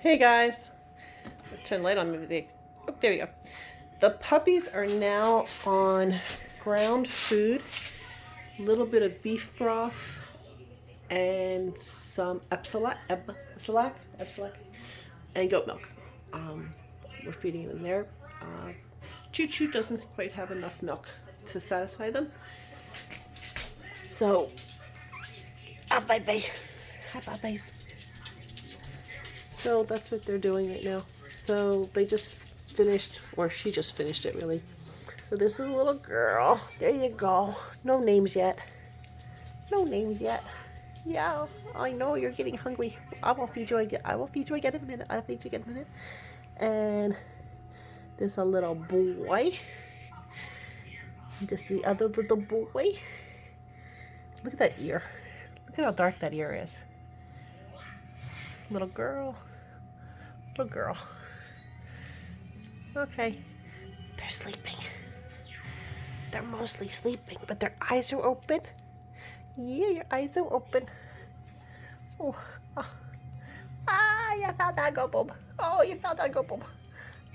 Hey guys, turn the light on. Maybe oh, there we go. The puppies are now on ground food, a little bit of beef broth, and some Epsilac, and goat milk. We're feeding them there. Choo Choo doesn't quite have enough milk to satisfy them, so bye bye, hi bye bye. So that's what they're doing right now. So they just finished, or she just finished it really. So this is a little girl. There you go. No names yet. No names yet. Yeah, I know you're getting hungry. I will feed you again. I will feed you again in a minute. I'll feed you again in a minute. And there's a little boy. This the other little boy. Look at that ear. Look at how dark that ear is. Little girl. Little girl. Okay. They're sleeping. They're mostly sleeping, but their eyes are open. Yeah, your eyes are open. Oh, oh. Ah, you found that go boom. Oh, you found that go boom.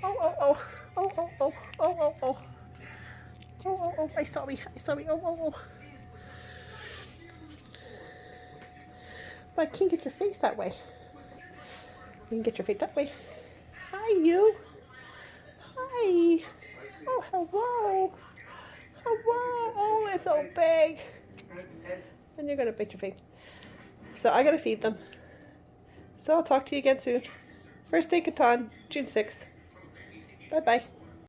Oh, oh, oh. Oh, oh, oh. Oh, oh, oh. Oh, oh, oh. I saw me. I saw me. Oh, oh, oh. But I can't get your face that way. You can get your face that way. Hi, you. Hi. Oh, hello. Hello. Oh, it's so big. And you're going to bite your face. So I got to feed them. So I'll talk to you again soon. First day Catan, June 6th. Bye-bye.